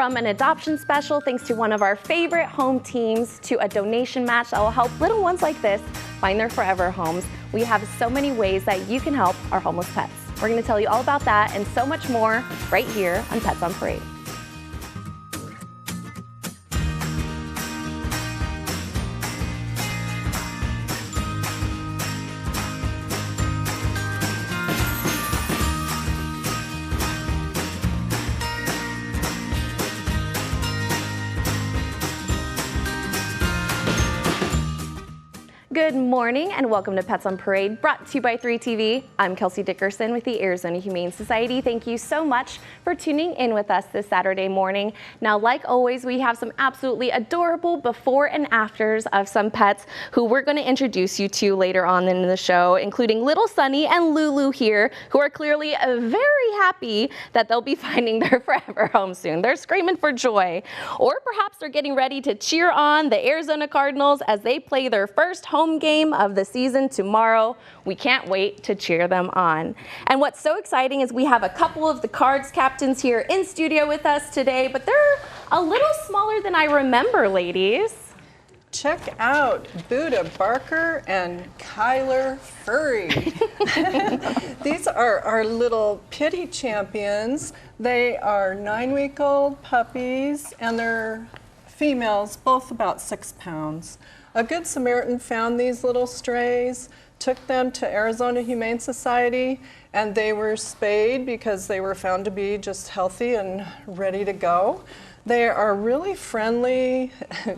From an adoption special thanks to one of our favorite home teams to a donation match that will help little ones like this find their forever homes, we have so many ways that you can help our homeless pets. We're going to tell you all about that and so much more right here on Pets on Parade. Good morning and welcome to Pets on Parade, brought to you by 3TV. I'm Kelsey Dickerson with the Arizona Humane Society. Thank you so much for tuning in with us this Saturday morning. Now, like always, we have some absolutely adorable before and afters of some pets who we're going to introduce you to later on in the show, including little Sunny and Lulu here, who are clearly very happy that they'll be finding their forever home soon. They're screaming for joy. Or perhaps they're getting ready to cheer on the Arizona Cardinals as they play their first home game of the season tomorrow. We can't wait to cheer them on. And what's so exciting is we have a couple of the Cards captains here in studio with us today, but they're a little smaller than I remember, ladies. Check out Buddha Barker and Kyler Furry. These are our little pity champions. They are 9-week-old puppies and they're females, both about 6 pounds. A Good Samaritan found these little strays, took them to Arizona Humane Society, and they were spayed because they were found to be just healthy and ready to go. They are really friendly,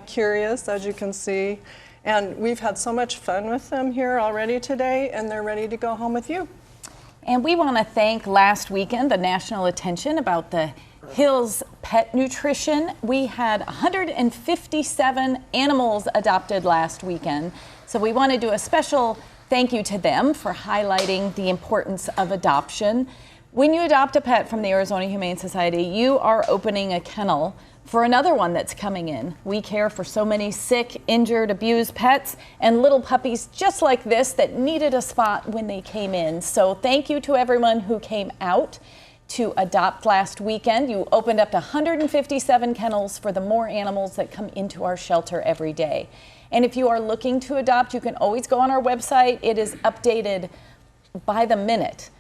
curious, as you can see, and we've had so much fun with them here already today, and they're ready to go home with you. And we want to thank last weekend the national attention about the Hills Pet Nutrition. We had 157 animals adopted last weekend. So we want to do a special thank you to them for highlighting the importance of adoption. When you adopt a pet from the Arizona Humane Society, you are opening a kennel for another one that's coming in. We care for so many sick, injured, abused pets and little puppies just like this that needed a spot when they came in. So thank you to everyone who came out to adopt last weekend. You opened up to 157 kennels for the more animals that come into our shelter every day. And if you are looking to adopt, you can always go on our website. It is updated by the minute.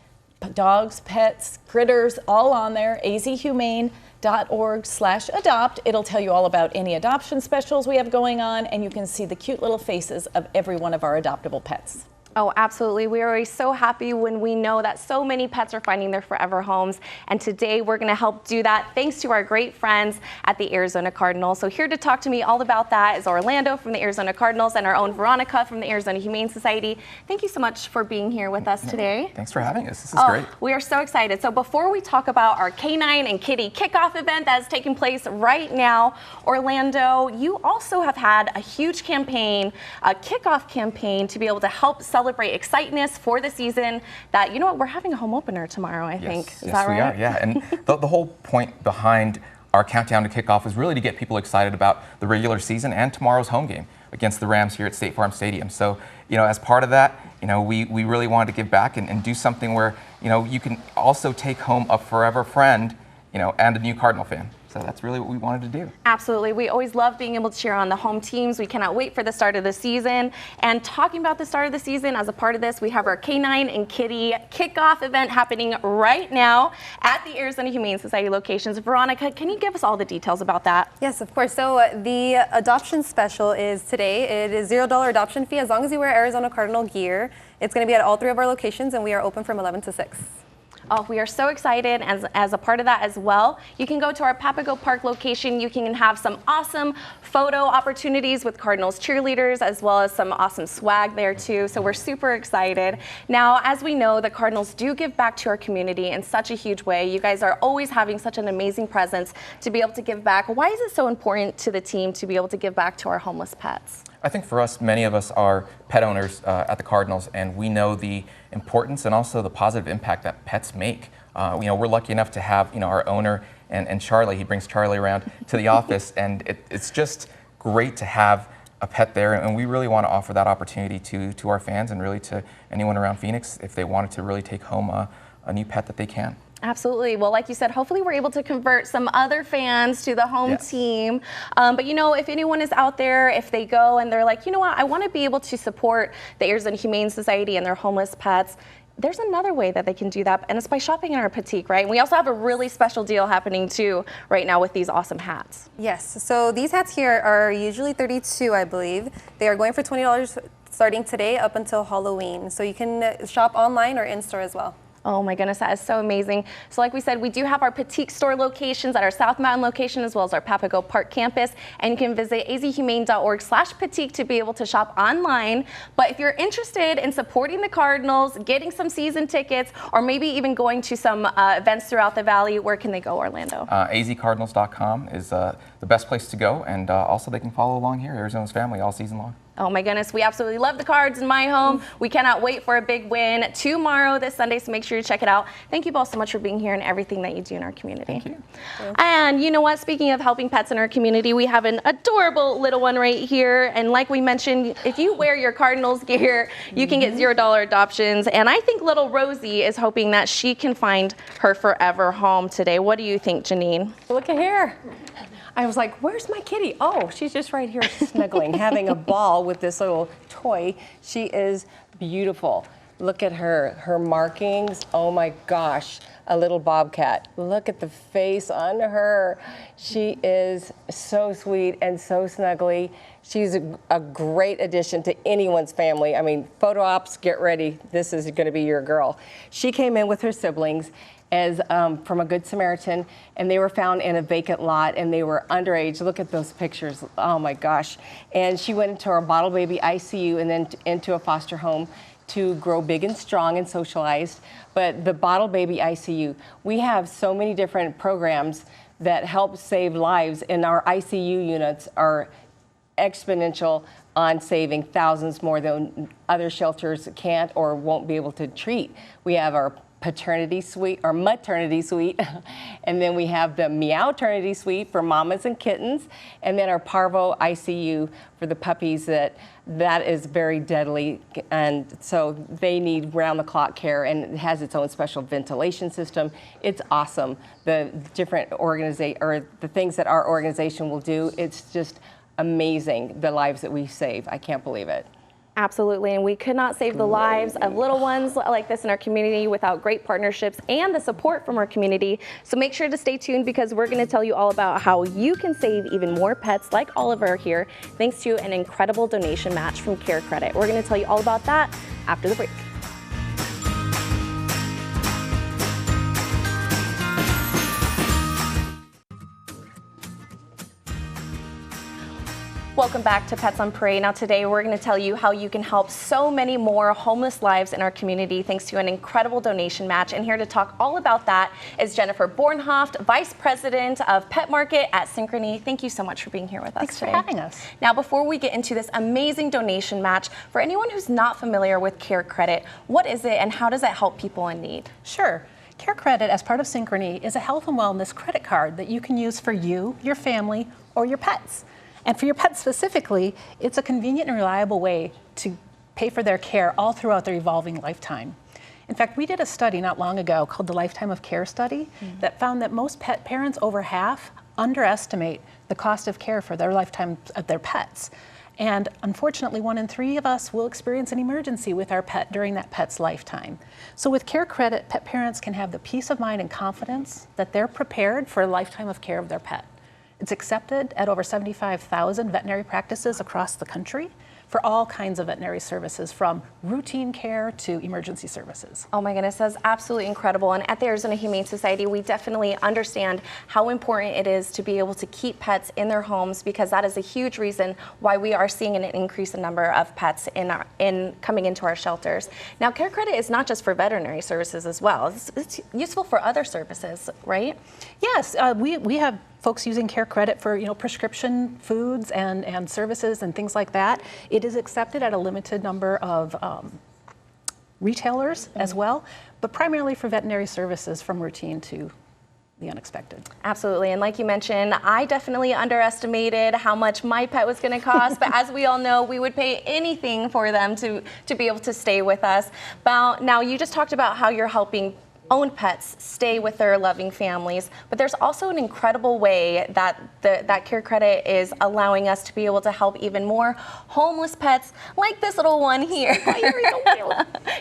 Dogs, pets, critters, all on there, azhumane.org/adopt. It'll tell you all about any adoption specials we have going on, and you can see the cute little faces of every one of our adoptable pets. Oh, absolutely. We are always so happy when we know that so many pets are finding their forever homes. And today we're going to help do that thanks to our great friends at the Arizona Cardinals. So here to talk to me all about that is Orlando from the Arizona Cardinals and our own Veronica from the Arizona Humane Society. Thank you so much for being here with us today. Thanks for having us. This is great. We are so excited. So before we talk about our K9 and Kitty Kickoff event that is taking place right now, Orlando, you also have had a huge campaign, a kickoff campaign to be able to help celebrate exciteness for the season that, you know what, we're having a home opener tomorrow, I think. Is that right? Yes, we are, yeah. And the whole point behind our countdown to kickoff is really to get people excited about the regular season and tomorrow's home game against the Rams here at State Farm Stadium. So, you know, as part of that, you know, we really wanted to give back and do something where, you know, you can also take home a forever friend, you know, and a new Cardinal fan. So that's really what we wanted to do. Absolutely. We always love being able to cheer on the home teams. We cannot wait for the start of the season. And talking about the start of the season, as a part of this, we have our K9 and Kitty Kickoff event happening right now at the Arizona Humane Society locations. Veronica, can you give us all the details about that? Yes, of course. So the adoption special is today. It is $0 adoption fee as long as you wear Arizona Cardinal gear. It's going to be at all 3 of our locations, and we are open from 11 to 6. Oh, we are so excited as a part of that as well. You can go to our Papago Park location. You can have some awesome photo opportunities with Cardinals cheerleaders as well as some awesome swag there too. So we're super excited. Now, as we know, the Cardinals do give back to our community in such a huge way. You guys are always having such an amazing presence to be able to give back. Why is it so important to the team to be able to give back to our homeless pets? I think for us, many of us are pet owners at the Cardinals, and we know the importance and also the positive impact that pets make. You know, we're lucky enough to have, you know, our owner and Charlie. He brings Charlie around to the office, and it's just great to have a pet there, and we really want to offer that opportunity to our fans and really to anyone around Phoenix if they wanted to really take home a new pet that they can. Absolutely. Well, like you said, hopefully we're able to convert some other fans to the home team. But you know, if anyone is out there, if they go and they're like, you know what, I want to be able to support the Arizona Humane Society and their homeless pets, there's another way that they can do that, and it's by shopping in our boutique, right? And we also have a really special deal happening too right now with these awesome hats. Yes, so these hats here are usually $32, I believe. They are going for $20 starting today up until Halloween. So you can shop online or in-store as well. Oh my goodness, that is so amazing. So like we said, we do have our Petite store locations at our South Mountain location as well as our Papago Park campus. And you can visit azhumane.org/Petite to be able to shop online. But if you're interested in supporting the Cardinals, getting some season tickets, or maybe even going to some events throughout the valley, where can they go, Orlando? azcardinals.com is the best place to go. And also they can follow along here, Arizona's family, all season long. Oh my goodness, we absolutely love the Cards in my home. We cannot wait for a big win tomorrow, this Sunday, so make sure you check it out. Thank you both so much for being here and everything that you do in our community. Thank you. And you know what, speaking of helping pets in our community, we have an adorable little one right here. And like we mentioned, if you wear your Cardinals gear, you can get $0 adoptions. And I think little Rosie is hoping that she can find her forever home today. What do you think, Janine? Look at here. I was like, where's my kitty? Oh, she's just right here snuggling, having a ball with this little toy. She is beautiful. Look at her markings. Oh my gosh, a little bobcat. Look at the face on her. She is so sweet and so snuggly. She's a great addition to anyone's family. I mean, photo ops, get ready. This is gonna be your girl. She came in with her siblings as from a Good Samaritan, and they were found in a vacant lot, and they were underage. Look at those pictures. Oh my gosh. And she went into our bottle baby ICU and then into a foster home to grow big and strong and socialized. But the bottle baby ICU, we have so many different programs that help save lives, and our ICU units are exponential on saving thousands more than other shelters can't or won't be able to treat. We have our paternity suite or maternity suite, and then we have the meowternity suite for mamas and kittens, and then our parvo ICU for the puppies that is very deadly, and so they need round-the-clock care, and it has its own special ventilation system. It's awesome. The different the things that our organization will do, it's just amazing, the lives that we save. I can't believe it. Absolutely, and we could not save the lives of little ones like this in our community without great partnerships and the support from our community. So make sure to stay tuned, because we're going to tell you all about how you can save even more pets like Oliver here, thanks to an incredible donation match from CareCredit. We're going to tell you all about that after the break. Welcome back to Pets on Parade. Now today we're going to tell you how you can help so many more homeless lives in our community thanks to an incredible donation match. And here to talk all about that is Jennifer Bornhoft, Vice President of Pet Market at Synchrony. Thank you so much for being here with us today. Thanks for having us. Now before we get into this amazing donation match, for anyone who's not familiar with CareCredit, what is it and how does it help people in need? Sure. CareCredit, as part of Synchrony, is a health and wellness credit card that you can use for you, your family, or your pets. And for your pets specifically, it's a convenient and reliable way to pay for their care all throughout their evolving lifetime. In fact, we did a study not long ago called the Lifetime of Care Study that found that most pet parents, over half, underestimate the cost of care for their lifetime of their pets. And unfortunately, 1 in 3 of us will experience an emergency with our pet during that pet's lifetime. So with CareCredit, pet parents can have the peace of mind and confidence that they're prepared for a lifetime of care of their pet. It's accepted at over 75,000 veterinary practices across the country for all kinds of veterinary services, from routine care to emergency services. Oh my goodness, that's absolutely incredible. And at the Arizona Humane Society, we definitely understand how important it is to be able to keep pets in their homes, because that is a huge reason why we are seeing an increase in number of pets in coming into our shelters. Now, CareCredit is not just for veterinary services as well. It's useful for other services, right? Yes, we have folks using CareCredit for prescription foods and services and things like that. It is accepted at a limited number of retailers as well, but primarily for veterinary services, from routine to the unexpected. Absolutely, and like you mentioned, I definitely underestimated how much my pet was going to cost, but as we all know, we would pay anything for them to be able to stay with us. Now, you just talked about how you're helping own pets stay with their loving families, but there's also an incredible way that that CareCredit is allowing us to be able to help even more homeless pets like this little one here.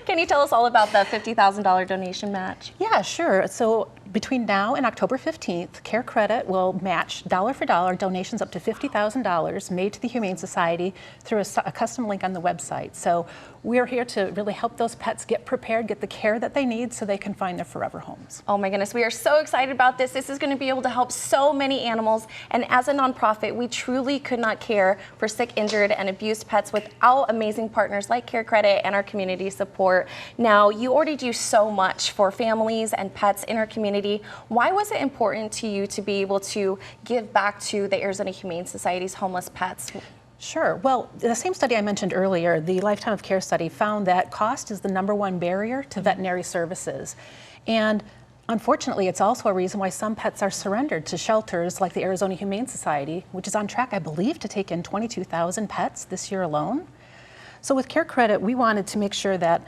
Can you tell us all about the $50,000 donation match? Yeah, sure. So between now and October 15th, CareCredit will match dollar for dollar donations up to $50,000 made to the Humane Society through a custom link on the website. So we're here to really help those pets get prepared, get the care that they need so they can find their forever homes. Oh my goodness, we are so excited about this. This is going to be able to help so many animals. And as a nonprofit, we truly could not care for sick, injured, and abused pets without amazing partners like CareCredit and our community support. Now, you already do so much for families and pets in our community. Why was it important to you to be able to give back to the Arizona Humane Society's homeless pets? Sure. Well, the same study I mentioned earlier, the Lifetime of Care study, found that cost is the #1 barrier to veterinary services. And unfortunately, it's also a reason why some pets are surrendered to shelters like the Arizona Humane Society, which is on track, I believe, to take in 22,000 pets this year alone. So with CareCredit, we wanted to make sure that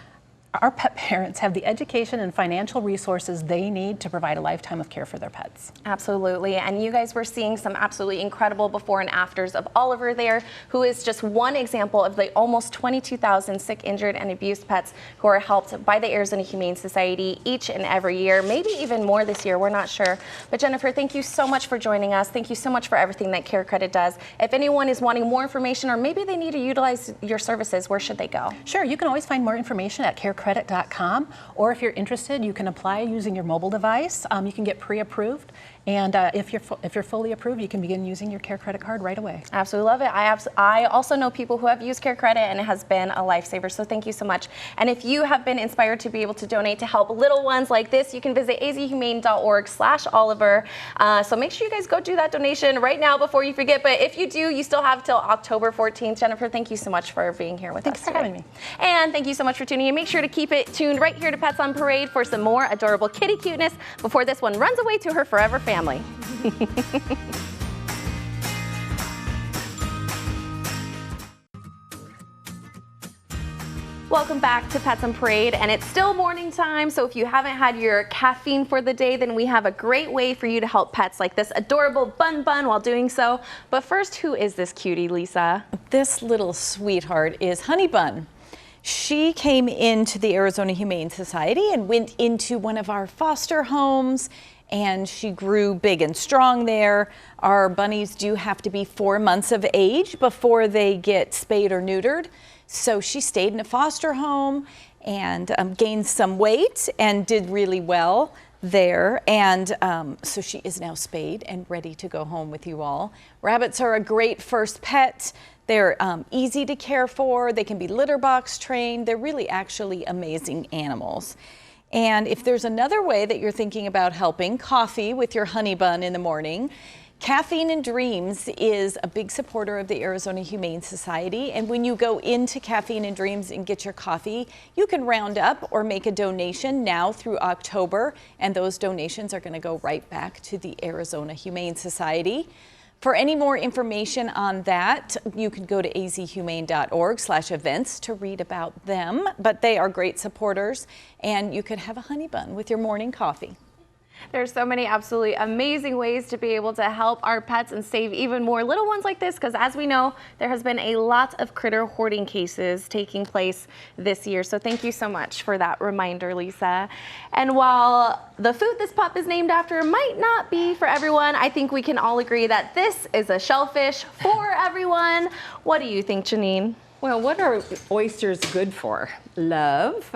our pet parents have the education and financial resources they need to provide a lifetime of care for their pets. Absolutely, and you guys were seeing some absolutely incredible before and afters of Oliver there, who is just one example of the almost 22,000 sick, injured, and abused pets who are helped by the Arizona Humane Society each and every year, maybe even more this year, we're not sure. But Jennifer, thank you so much for joining us. Thank you so much for everything that CareCredit does. If anyone is wanting more information or maybe they need to utilize your services, where should they go? Sure, you can always find more information at CareCredit.com, or if you're interested, you can apply using your mobile device. You can get pre-approved, and if you're fully approved, you can begin using your CareCredit card right away. Absolutely love it. I also know people who have used CareCredit, and it has been a lifesaver, so thank you so much. And if you have been inspired to be able to donate to help little ones like this, you can visit azhumane.org/Oliver. So make sure you guys go do that donation right now before you forget, but if you do, you still have till October 14th. Jennifer, thank you so much for being here with us today. Thanks for having me. And thank you so much for tuning in. Make sure to keep it tuned right here to Pets on Parade for some more adorable kitty cuteness before this one runs away to her forever family. Welcome back to Pets on Parade, and it's still morning time, so if you haven't had your caffeine for the day, then we have a great way for you to help pets like this adorable Bun while doing so. But first, who is this cutie, Lisa? This little sweetheart is Honey Bun. She came into the Arizona Humane Society and went into one of our foster homes, and she grew big and strong there. Our bunnies do have to be 4 months of age before they get spayed or neutered. So she stayed in a foster home and gained some weight and did really well there. And so she is now spayed and ready to go home with you all. Rabbits are a great first pet. They're easy to care for. They can be litter box trained. They're really actually amazing animals. And if there's another way that you're thinking about helping, coffee with your Honey Bun in the morning. Caffeine and Dreams is a big supporter of the Arizona Humane Society, and when you go into Caffeine and Dreams and get your coffee, you can round up or make a donation now through October, and those donations are going to go right back to the Arizona Humane Society. For any more information on that, you can go to azhumane.org/events to read about them, but they are great supporters, and you could have a Honey Bun with your morning coffee. There's so many absolutely amazing ways to be able to help our pets and save even more little ones like this, because as we know, there has been a lot of critter hoarding cases taking place this year. So thank you so much for that reminder, Lisa. And while the food this pup is named after might not be for everyone, I think we can all agree that this is a shellfish for everyone. What do you think, Janine? Well, what are oysters good for? Love.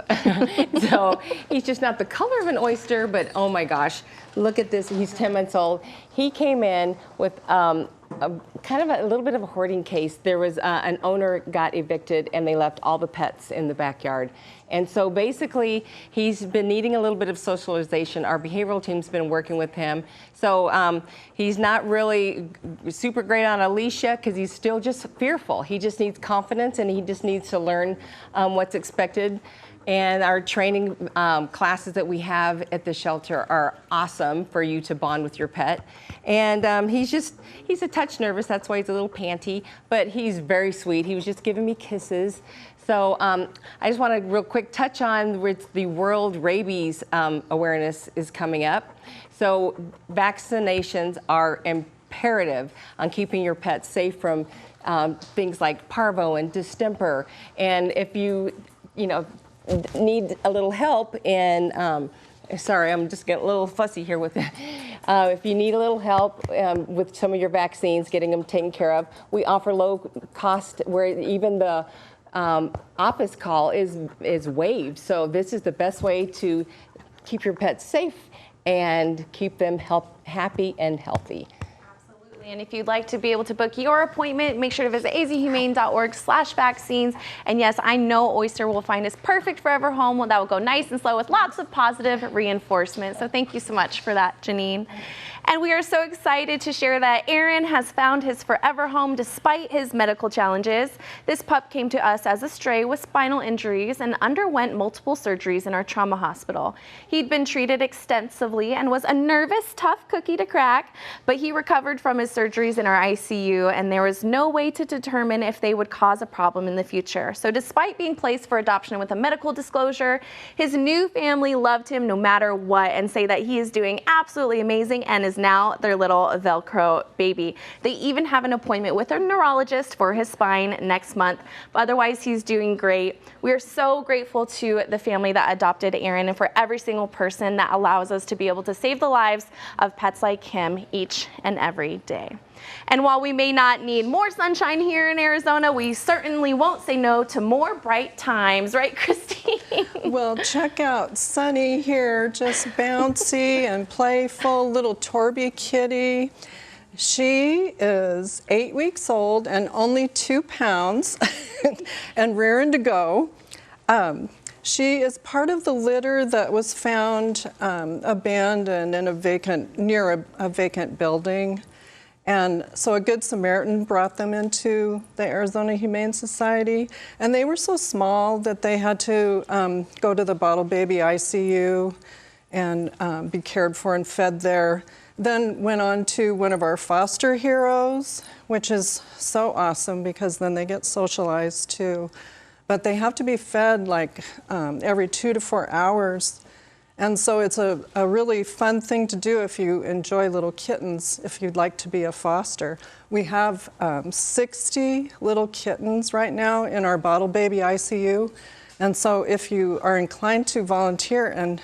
So he's just not the color of an oyster, but oh my gosh, look at this. He's 10 months old. He came in with kind of a little bit of a hoarding case. There was an owner got evicted and they left all the pets in the backyard. And so basically, he's been needing a little bit of socialization. Our behavioral team's been working with him. So he's not really super great on a leash yet because he's still just fearful. He just needs confidence and he just needs to learn what's expected. And our training classes that we have at the shelter are awesome for you to bond with your pet. And he's a touch nervous, that's why he's a little panty, but he's very sweet. He was just giving me kisses. So I just want to real quick touch on with the World Rabies Awareness is coming up. So vaccinations are imperative on keeping your pets safe from things like parvo and distemper. And if you need a little help in, sorry, I'm just getting a little fussy here with it. If you need a little help with some of your vaccines, getting them taken care of, we offer low cost where even the office call is waived. So this is the best way to keep your pets safe and keep them happy and healthy. And if you'd like to be able to book your appointment, make sure to visit azhumane.org/vaccines. And yes, I know Oyster will find his perfect forever home that will go nice and slow with lots of positive reinforcement. So thank you so much for that, Janine. And we are so excited to share that Aaron has found his forever home despite his medical challenges. This pup came to us as a stray with spinal injuries and underwent multiple surgeries in our trauma hospital. He'd been treated extensively and was a nervous, tough cookie to crack, but he recovered from his surgeries in our ICU, and there was no way to determine if they would cause a problem in the future. So despite being placed for adoption with a medical disclosure, his new family loved him no matter what and say that he is doing absolutely amazing and is now their little Velcro baby. They even have an appointment with a neurologist for his spine next month, but otherwise he's doing great. We are so grateful to the family that adopted Aaron and for every single person that allows us to be able to save the lives of pets like him each and every day. And while we may not need more sunshine here in Arizona, we certainly won't say no to more bright times, right, Christine? Well, check out Sunny here, just bouncy and playful, little Torby kitty. She is 8 weeks old and only 2 pounds and raring to go. She is part of the litter that was found abandoned in near a vacant building. And so a Good Samaritan brought them into the Arizona Humane Society, and they were so small that they had to go to the bottle baby ICU and be cared for and fed there. Then went on to one of our foster heroes, which is so awesome because then they get socialized too. But they have to be fed like every 2 to 4 hours. And so it's a really fun thing to do if you enjoy little kittens, if you'd like to be a foster. We have 60 little kittens right now in our bottle baby ICU. And so if you are inclined to volunteer and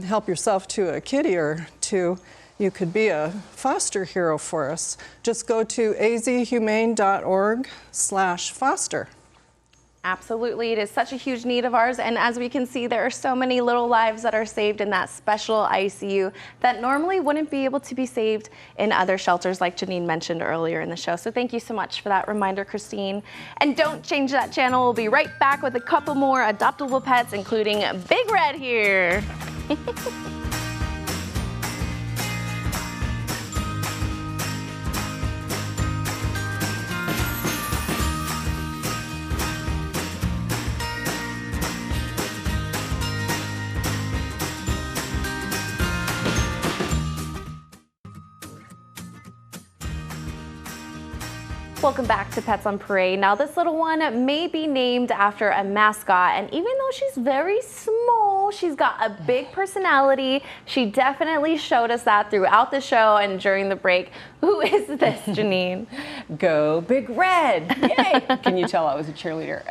help yourself to a kitty or two, you could be a foster hero for us. Just go to azhumane.org/foster. Absolutely, it is such a huge need of ours, and as we can see, there are so many little lives that are saved in that special ICU that normally wouldn't be able to be saved in other shelters like Janine mentioned earlier in the show. So thank you so much for that reminder, Christine. And don't change that channel, we'll be right back with a couple more adoptable pets, including Big Red here. Welcome back to Pets on Parade. Now this little one may be named after a mascot, and even though she's very small, she's got a big personality. She definitely showed us that throughout the show and during the break. Who is this, Janine? Go Big Red! Yay! Can you tell I was a cheerleader?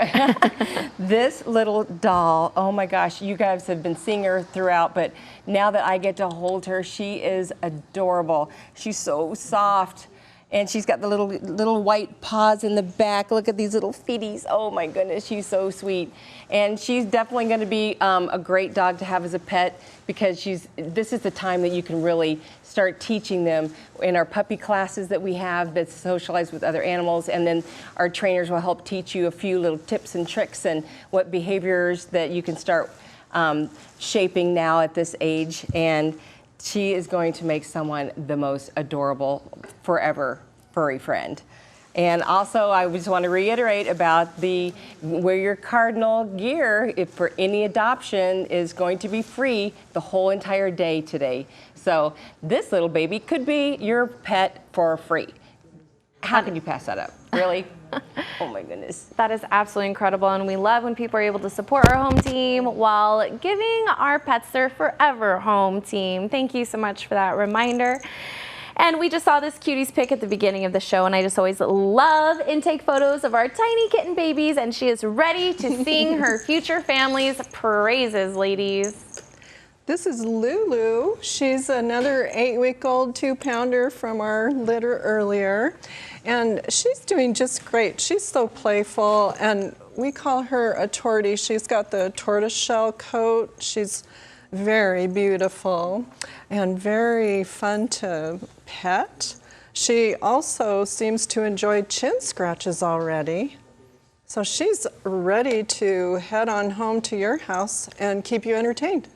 This little doll, oh my gosh, you guys have been seeing her throughout, but now that I get to hold her, she is adorable. She's so soft. And she's got the little white paws in the back. Look at these little feeties. Oh my goodness, she's so sweet. And she's definitely going to be a great dog to have as a pet because this is the time that you can really start teaching them in our puppy classes that we have that socialize with other animals. And then our trainers will help teach you a few little tips and tricks and what behaviors that you can start shaping now at this age. And she is going to make someone the most adorable forever furry friend. And also, I just want to reiterate about the wear your Cardinal gear if for any adoption is going to be free the whole entire day today. So this little baby could be your pet for free. How can you pass that up? Really? Oh my goodness. That is absolutely incredible, and we love when people are able to support our home team while giving our pets their forever home team. Thank you so much for that reminder. And we just saw this cuties pic at the beginning of the show, and I just always love intake photos of our tiny kitten babies, and she is ready to sing her future family's praises, ladies. This is Lulu. She's another 8-week-old 2-pounder from our litter earlier, and she's doing just great. She's so playful, and we call her a tortie. She's got the tortoiseshell coat. She's very beautiful and very fun to pet. She also seems to enjoy chin scratches already. So she's ready to head on home to your house and keep you entertained.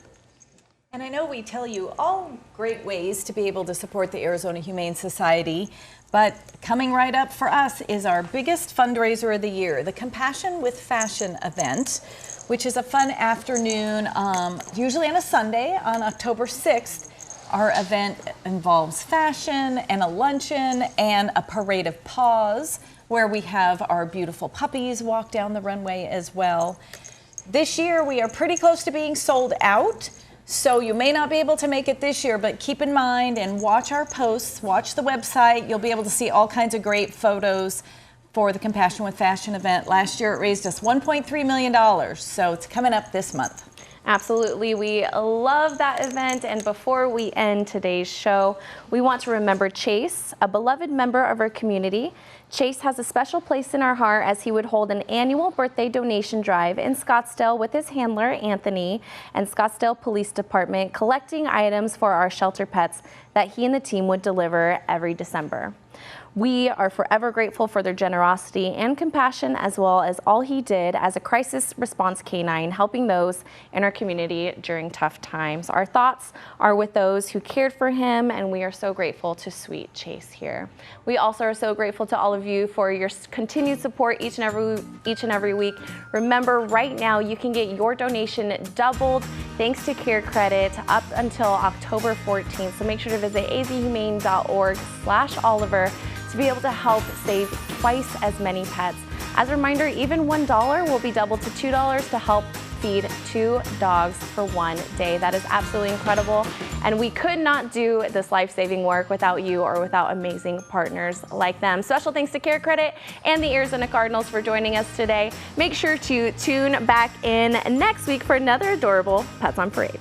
And I know we tell you all great ways to be able to support the Arizona Humane Society, but coming right up for us is our biggest fundraiser of the year, the Compassion with Fashion event, which is a fun afternoon, usually on a Sunday on October 6th. Our event involves fashion and a luncheon and a parade of paws where we have our beautiful puppies walk down the runway as well. This year we are pretty close to being sold out, so you may not be able to make it this year, but keep in mind and watch our posts, watch the website. You'll be able to see all kinds of great photos for the Compassion with Fashion event. Last year it raised us $1.3 million, so it's coming up this month. Absolutely, we love that event, and before we end today's show, we want to remember Chase, a beloved member of our community. Chase has a special place in our heart as he would hold an annual birthday donation drive in Scottsdale with his handler, Anthony, and Scottsdale Police Department, collecting items for our shelter pets that he and the team would deliver every December. We are forever grateful for their generosity and compassion, as well as all he did as a crisis response canine, helping those in our community during tough times. Our thoughts are with those who cared for him, and we are so grateful to sweet Chase here. We also are so grateful to all of you for your continued support each and every week. Remember, right now you can get your donation doubled thanks to CareCredit up until October 14th. So make sure to visit azhumane.org/Oliver to be able to help save twice as many pets. As a reminder, even $1 will be doubled to $2 to help feed 2 dogs for 1 day. That is absolutely incredible, and we could not do this life-saving work without you or without amazing partners like them. Special thanks to CareCredit and the Arizona Cardinals for joining us today. Make sure to tune back in next week for another adorable Pets on Parade.